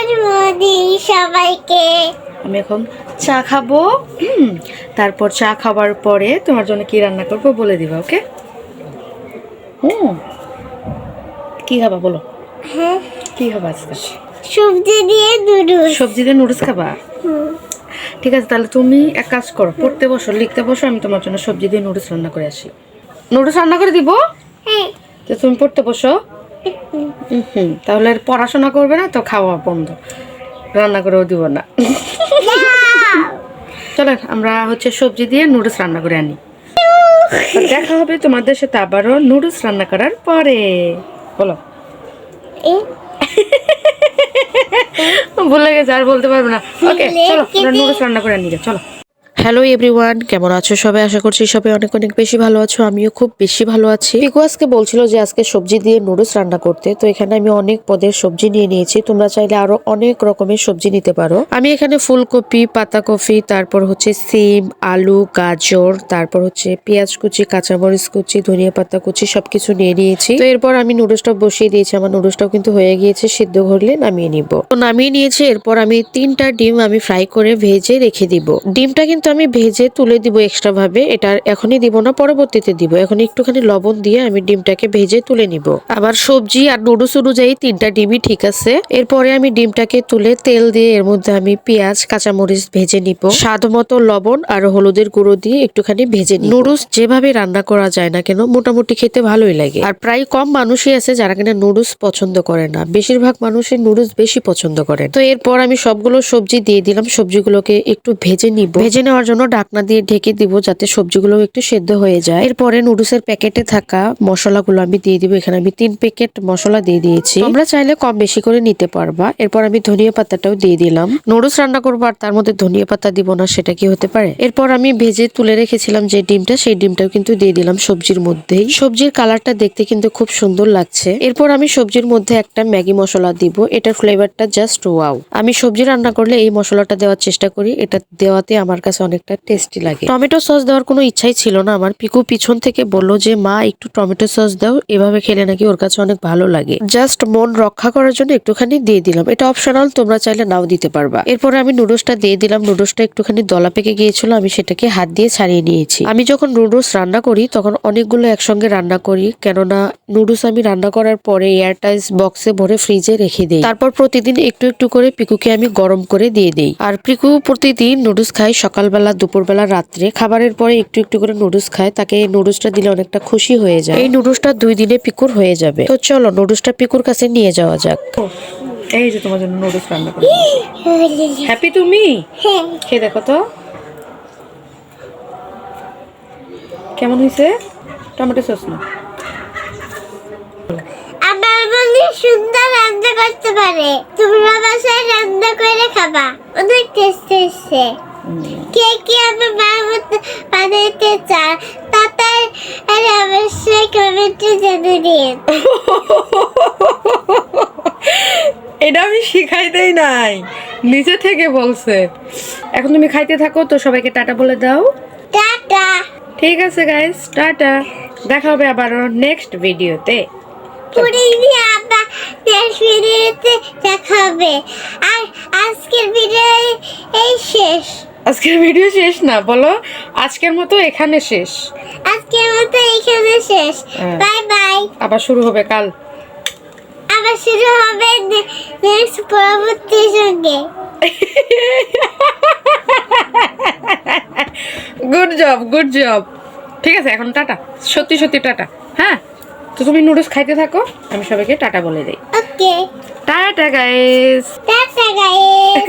Good morning সবাইকে। আমি এখন চা খাবো। তারপর চা খাবার পরে তোমার জন্য কি রান্না করবো বলে দিবা, ওকে? কি খাবা বলো? হ্যাঁ, কি খাবা আজকে? সবজি দিয়ে নুডলস। সবজি দিয়ে নুডলস খাবা? ঠিক আছে, তাহলে তুমি এক কাজ করো, পড়তে বসো, লিখতে বসো, আমি তোমার জন্য সবজি দিয়ে নুডলস রান্না করে আসি। নুডলস রান্না করে দিব? হ্যাঁ। তো তুমি পড়তে বসো। তাহলে আর পড়াশোনা করবে না তো, খাওয়া বন্ধ, রান্না করেও দিব না। চলো আমরা সবজি দিয়ে নুডলস রান্না করে আনি। দেখা হবে তোমাদের সাথে আবারও নুডলস রান্না করার পরে। বলো। ভুলে গেছে, আর বলতে পারবো না। ওকে চলো আমরা নুডলস রান্না করে আনি, চলো। হ্যালো এভরিওয়ান, কেমন আছো সবাই? আশা করছি সবাই অনেক অনেক বেশি ভালো আছো। আমিও খুব বেশি ভালো আছি। পিকু আজকে বলছিল যে আজকে সবজি দিয়ে নুডলস রান্না করতে, তো এখানে আমি অনেক পদের সবজি নিয়ে নিয়েছি। তোমরা চাইলে আরো অনেক রকমের সবজি নিতে পারো। আমি এখানে ফুলকপি, পাতাকপি, তারপর সিম, আলু, গাজর, তারপর পেঁয়াজ কুচি, কাঁচামরিচ কুচি, ধনিয়া পাতা কুচি সবকিছু নিয়ে নিয়েছি। তো এরপর আমি নুডলসটা বসিয়ে দিয়েছি। আমার নুডলসটাও কিন্তু হয়ে গিয়েছে, সিদ্ধ করলে নামিয়ে নিব। তো নামিয়ে নিয়েছি। এরপর আমি 3টা ডিম আমি ফ্রাই করে ভেজে রেখে দিব। ডিমটা কিন্তু আমি ভেজে তুলে দিব এক্সট্রা ভাবে, এটা এখনই দিব না, পরবর্তীতে দিব। এখন একটুখানি লবণ দিয়ে আমি ডিমটাকে ভেজে তুলে নিব। আবার সবজি আর নুডলস অনুযায়ী 3টা ডিমই ঠিক আছে। এরপরে আমি ডিমটাকে তুলে তেল দিয়ে এর মধ্যে আমি পেঁয়াজ, কাঁচামরিচ ভেজে নিব। স্বাদ মতো লবণ আর হলুদের গুঁড়ো দিয়ে একটুখানি ভেজে নিব। নুডলস যেভাবে রান্না করা যায় না কেন, মোটামুটি খেতে ভালোই লাগে। আর প্রায় কম মানুষই আছে যারা কিনা নুডলস পছন্দ করে না, বেশিরভাগ মানুষই নুডলস বেশি পছন্দ করে। তো এরপর আমি সবগুলো সবজি দিয়ে দিলাম। সবজিগুলোকে একটু ভেজে নিব। ভেজে নেওয়ার জন্য ঢাকনা দিয়ে ঢেকে দিব যাতে সবজিগুলো একটু সেদ্ধ হয়ে যায়। এরপরে নুডলসের প্যাকেটে থাকা মশলাগুলো আমি দিয়ে দিব। এখানে আমি 3 প্যাকেট মশলা দিয়ে দিয়েছি। তোমরা চাইলে কম বেশি করে নিতে পারবা। এরপর আমি ধনিয়া পাতাটাও দিয়ে দিলাম। নুডলস রান্না করবো আর তার মধ্যে ধনিয়া পাতা দিব না, সেটা কি হতে পারে? এরপর আমি ভেজে তুলে রেখেছিলাম যে ডিমটা, সেই ডিমটাও কিন্তু দিয়ে দিলাম সবজির মধ্যেই। সবজির কালারটা দেখতে কিন্তু খুব সুন্দর লাগছে। এরপর আমি সবজির মধ্যে একটা ম্যাগি মশলা দিব। এটার ফ্লেভারটা জাস্ট ওয়াও। আমি সবজি রান্না করলে এই মশলাটা দেওয়ার চেষ্টা করি, এটা দেওয়াতে আমার কাছে অনেকটা টেস্টি লাগে। টমেটো সস দেওয়ার কোনো ইচ্ছাই ছিল না আমার। পিকু পিছন থেকে বলল যে মা একটু টমেটো সস দাও, এভাবে খেলে নাকি ওর কাছে অনেক ভালো লাগে। জাস্ট মন রক্ষা করার জন্য একটুখানি দিয়ে দিলাম। এটা অপশনাল, তোমরা চাইলে নাও দিতে পারবা। এরপরে আমি নুডলসটা দিয়ে দিলাম। নুডলসটা একটুখানি দলা পেকে গিয়েছিল, আমি সেটাকে হাত দিয়ে ছাড়িয়ে নিয়েছি। আমি যখন নুডলস রান্না করি তখন অনেকগুলো একসঙ্গে রান্না করি, কেননা নুডলস আমি রান্না করার পরে এয়ারটাইট বক্সে ভরে ফ্রিজে রেখে দিই। তারপর প্রতিদিন একটু একটু করে পিকুকে আমি গরম করে দিয়ে দিই। আর পিকু প্রতিদিন নুডলস খাই, সকালবেলা, দুপুরবেলা, রাত্রে। খাবারের পরে একটু একটু করে নুডলস খায়, তাকে এই নুডলসটা দিলে অনেকটা খুশি হয়ে যায়। এই নুডলসটা 2 দিনে পিকুর হয়ে যাবে। তো চলো নুডলসটা পিকুর কাছে নিয়ে যাওয়া যাক। এই যে তোমার জন্য নুডলস রান্না করি। হ্যাপি তুমি? খেয়ে দেখো তো কেমন হয়েছে। টমেটো সস না, আমার মনে সুন্দর রান্না করতে পারে, তোমরা বাসায় রান্না করে খাবা, অনেক টেস্ট এসছে। কে কে আমার মার মতো বানাইতে চান তাতে অবশ্যই কমেন্টে জানিয়ে দিন। এটা আমি শিখাই দেই নাই, নিচে থেকে বলছে। এখন তুমি খাইতে থাকো, তো সবাইকে টাটা বলে দাও। টাটা। ঠিক আছে গাইস, টাটা। দেখা হবে আবার নেক্সট ভিডিওতে। দেখা হবে। আর আজকের ভিডিও এই শেষ। আজকের ভিডিও শেষ না, বলো আজকের মতো এখানে শেষ। আজকের মতো এখানে শেষ। Bye bye. আবার শুরু হবে কাল। আবার শুরু হবে নেক্সট পরবর্তী সঙ্গে। Good job, good job. ঠিক আছে, এখন টাটা, সত্যি সত্যি টাটা। হ্যাঁ, তো তুমি নুডলস খাইতে থাকো, আমি সবাইকে টাটা বলে দিই। ওকে, টাটা গাইস। Tata guys.